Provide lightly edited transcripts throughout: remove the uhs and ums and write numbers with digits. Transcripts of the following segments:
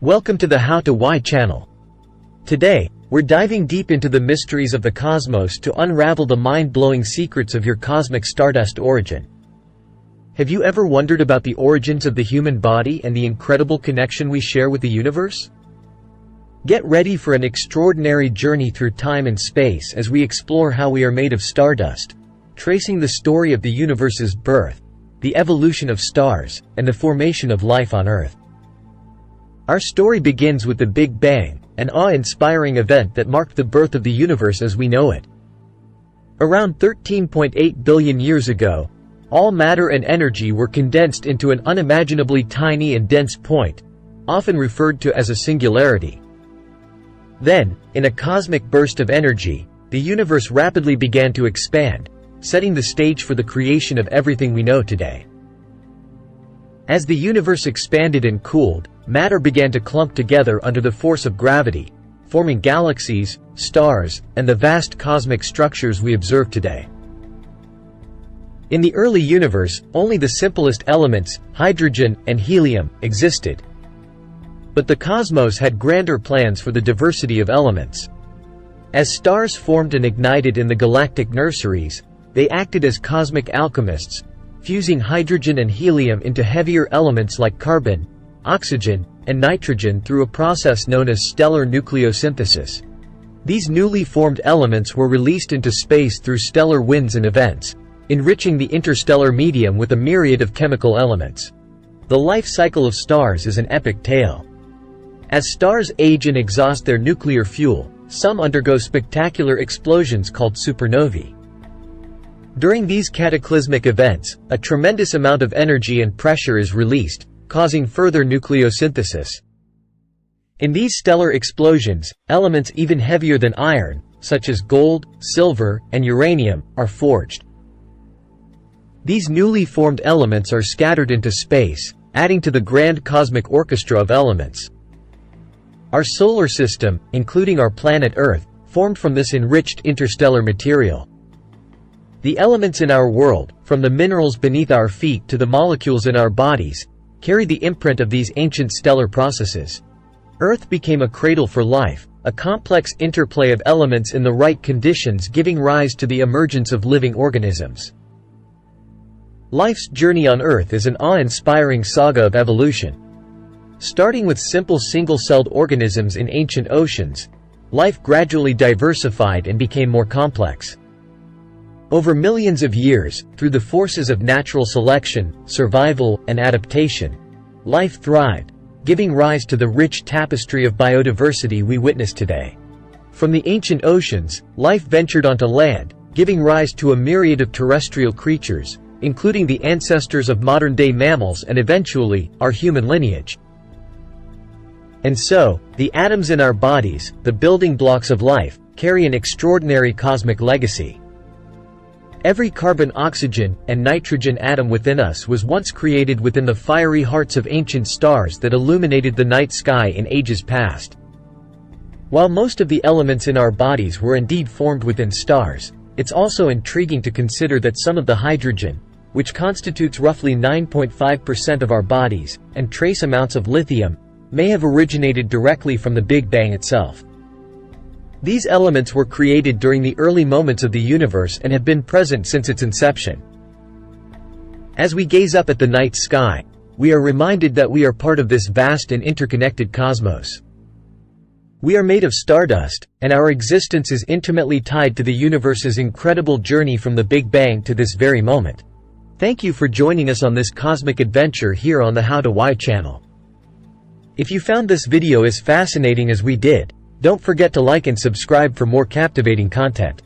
Welcome to the How to Why channel. Today, we're diving deep into the mysteries of the cosmos to unravel the mind-blowing secrets of your cosmic stardust origin. Have you ever wondered about the origins of the human body and the incredible connection we share with the universe? Get ready for an extraordinary journey through time and space as we explore how we are made of stardust, tracing the story of the universe's birth, the evolution of stars, and the formation of life on Earth. Our story begins with the Big Bang, an awe-inspiring event that marked the birth of the universe as we know it. Around 13.8 billion years ago, all matter and energy were condensed into an unimaginably tiny and dense point, often referred to as a singularity. Then, in a cosmic burst of energy, the universe rapidly began to expand, setting the stage for the creation of everything we know today. As the universe expanded and cooled, matter began to clump together under the force of gravity, forming galaxies, stars, and the vast cosmic structures we observe today. In the early universe, only the simplest elements, hydrogen and helium, existed. But the cosmos had grander plans for the diversity of elements. As stars formed and ignited in the galactic nurseries, they acted as cosmic alchemists, fusing hydrogen and helium into heavier elements like carbon, oxygen, and nitrogen through a process known as stellar nucleosynthesis. These newly formed elements were released into space through stellar winds and events, enriching the interstellar medium with a myriad of chemical elements. The life cycle of stars is an epic tale. As stars age and exhaust their nuclear fuel, some undergo spectacular explosions called supernovae. During these cataclysmic events, a tremendous amount of energy and pressure is released, causing further nucleosynthesis. In these stellar explosions, elements even heavier than iron, such as gold, silver, and uranium, are forged. These newly formed elements are scattered into space, adding to the grand cosmic orchestra of elements. Our solar system, including our planet Earth, formed from this enriched interstellar material. The elements in our world, from the minerals beneath our feet to the molecules in our bodies, carry the imprint of these ancient stellar processes. Earth became a cradle for life, a complex interplay of elements in the right conditions giving rise to the emergence of living organisms. Life's journey on Earth is an awe-inspiring saga of evolution. Starting with simple single-celled organisms in ancient oceans, life gradually diversified and became more complex. Over millions of years, through the forces of natural selection, survival, and adaptation, life thrived, giving rise to the rich tapestry of biodiversity we witness today. From the ancient oceans, life ventured onto land, giving rise to a myriad of terrestrial creatures, including the ancestors of modern-day mammals and eventually, our human lineage. And so, the atoms in our bodies, the building blocks of life, carry an extraordinary cosmic legacy. Every carbon, oxygen, and nitrogen atom within us was once created within the fiery hearts of ancient stars that illuminated the night sky in ages past. While most of the elements in our bodies were indeed formed within stars, it's also intriguing to consider that some of the hydrogen, which constitutes roughly 9.5% of our bodies, and trace amounts of lithium, may have originated directly from the Big Bang itself. These elements were created during the early moments of the universe and have been present since its inception. As we gaze up at the night sky, we are reminded that we are part of this vast and interconnected cosmos. We are made of stardust, and our existence is intimately tied to the universe's incredible journey from the Big Bang to this very moment. Thank you for joining us on this cosmic adventure here on the How to Why channel. If you found this video as fascinating as we did, don't forget to like and subscribe for more captivating content.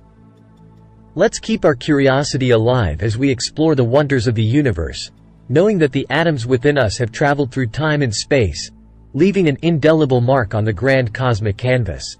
Let's keep our curiosity alive as we explore the wonders of the universe, knowing that the atoms within us have traveled through time and space, leaving an indelible mark on the grand cosmic canvas.